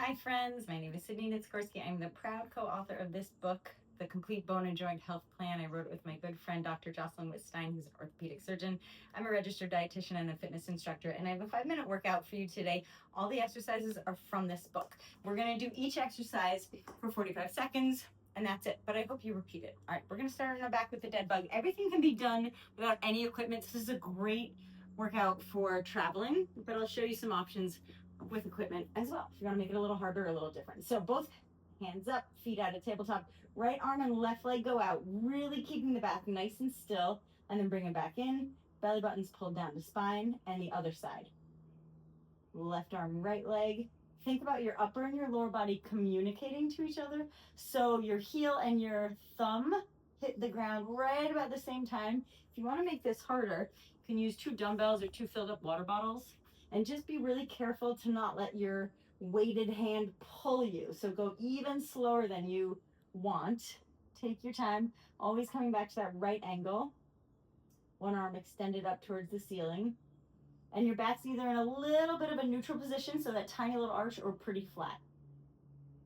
Hi friends, my name is Sydney Nitskorsky. I'm the proud co-author of this book, The Complete Bone and Joint Health Plan. I wrote it with my good friend, Dr. Jocelyn Wittstein, who's an orthopedic surgeon. I'm a registered dietitian and a fitness instructor, and I have a 5-minute workout for you today. All the exercises are from this book. We're gonna do each exercise for 45 seconds, and that's it, but I hope you repeat it. All right, we're gonna start on our back with the dead bug. Everything can be done without any equipment. This is a great workout for traveling, but I'll show you some options with equipment as well if you want to make it a little harder or a little different. So both hands up, feet out at tabletop, right arm and left leg go out, really keeping the back nice and still, and then bring it back in. Belly buttons pulled down to spine, and the other side. Left arm, right leg. Think about your upper and your lower body communicating to each other. So your heel and your thumb hit the ground right about the same time. If you want to make this harder, you can use 2 dumbbells or 2 filled up water bottles. And just be really careful to not let your weighted hand pull you. So go even slower than you want. Take your time, always coming back to that right angle. One arm extended up towards the ceiling. And your back's either in a little bit of a neutral position, so that tiny little arch, or pretty flat.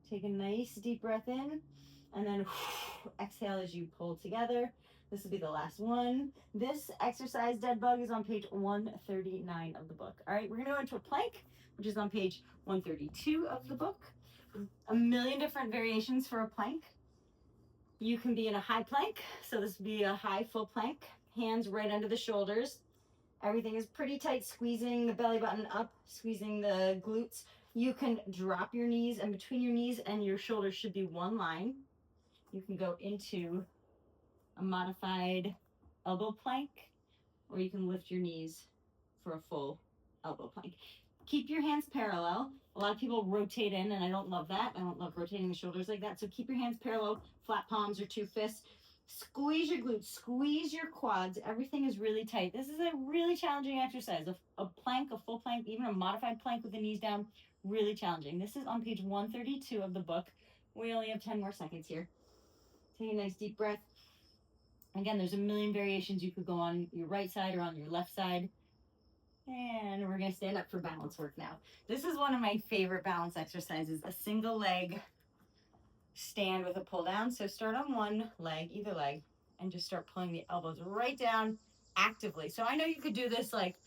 Take a nice deep breath in, and then exhale as you pull together. This will be the last one. This exercise, dead bug, is on page 139 of the book. All right, we're gonna go into a plank, which is on page 132 of the book. A million different variations for a plank. You can be in a high plank, so this would be a high full plank. Hands right under the shoulders. Everything is pretty tight, squeezing the belly button up, squeezing the glutes. You can drop your knees, and between your knees and your shoulders should be one line. You can go into a modified elbow plank, or you can lift your knees for a full elbow plank. Keep your hands parallel. A lot of people rotate in, and I don't love that. I don't love rotating the shoulders like that. So keep your hands parallel, flat palms or 2 fists. Squeeze your glutes, squeeze your quads. Everything is really tight. This is a really challenging exercise. A plank, a full plank, even a modified plank with the knees down, really challenging. This is on page 132 of the book. We only have 10 more seconds here. Take a nice deep breath. Again, there's a million variations. You could go on your right side or on your left side. And we're gonna stand up for balance work now. This is one of my favorite balance exercises, a single leg stand with a pull down. So start on one leg, either leg, and just start pulling the elbows right down actively. So I know you could do this like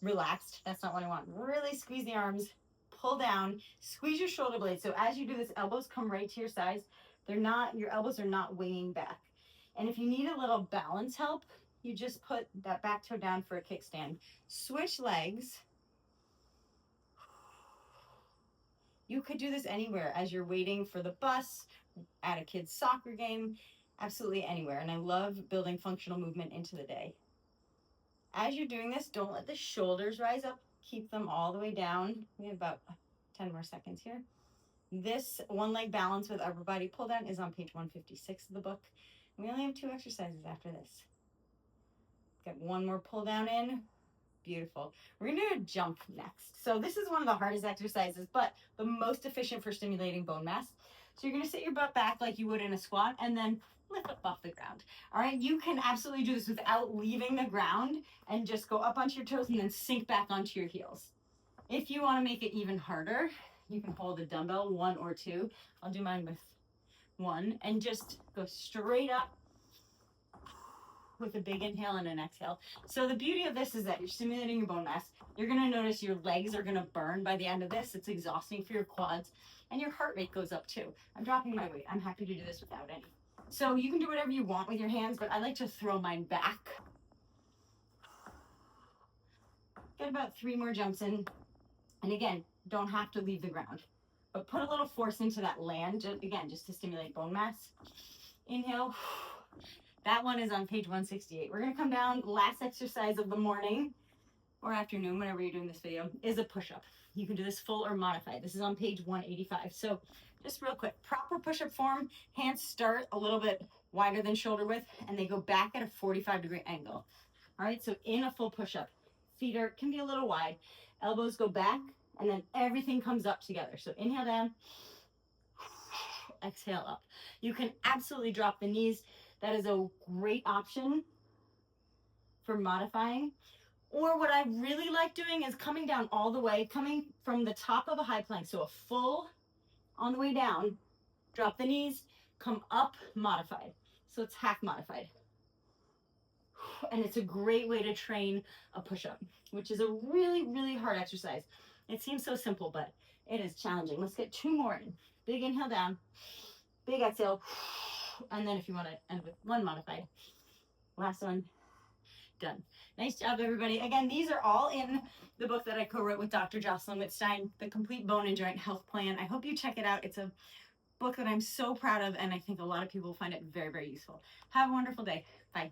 relaxed. That's not what I want. Really squeeze the arms, pull down, squeeze your shoulder blades. So as you do this, elbows come right to your sides. Your elbows are not weighing back. And if you need a little balance help, you just put that back toe down for a kickstand. Switch legs. You could do this anywhere as you're waiting for the bus, at a kid's soccer game, absolutely anywhere. And I love building functional movement into the day. As you're doing this, don't let the shoulders rise up. Keep them all the way down. We have about 10 more seconds here. This one leg balance with upper body pull down is on page 156 of the book. We only have 2 exercises after this. Get one more pull down in. Beautiful. We're gonna do a jump next. So this is one of the hardest exercises, but the most efficient for stimulating bone mass. So you're gonna sit your butt back like you would in a squat and then lift up off the ground. All right, you can absolutely do this without leaving the ground and just go up onto your toes and then sink back onto your heels. If you wanna make it even harder, you can hold a dumbbell, 1 or 2. I'll do mine with 1 and just go straight up with a big inhale and an exhale. So the beauty of this is that you're stimulating your bone mass. You're gonna notice your legs are gonna burn by the end of this. It's exhausting for your quads, and your heart rate goes up too. I'm dropping my weight. I'm happy to do this without any. So you can do whatever you want with your hands, but I like to throw mine back. Get about 3 more jumps in. And again, don't have to leave the ground, but put a little force into that land, again, just to stimulate bone mass. Inhale. That one is on page 168. We're gonna come down. Last exercise of the morning or afternoon, whenever you're doing this video, is a push-up. You can do this full or modified. This is on page 185. So just real quick, proper push-up form, hands start a little bit wider than shoulder width, and they go back at a 45-degree angle. All right, so in a full push-up, feet can be a little wide, elbows go back, and then everything comes up together. So inhale down, exhale up. You can absolutely drop the knees. That is a great option for modifying. Or what I really like doing is coming down all the way, coming from the top of a high plank. So a full On the way down, drop the knees, come up modified. So it's half modified. And it's a great way to train a push-up, which is a really, really hard exercise. It seems so simple, but it is challenging. Let's get 2 more in. Big inhale down, big exhale, and then if you want to end with 1 modified. Last one. Done. Nice job, everybody. Again, these are all in the book that I co-wrote with Dr. Jocelyn Wittstein, The Complete Bone and Joint Health Plan. I hope you check it out. It's a book that I'm so proud of, and I think a lot of people will find it very, very useful. Have a wonderful day. Bye.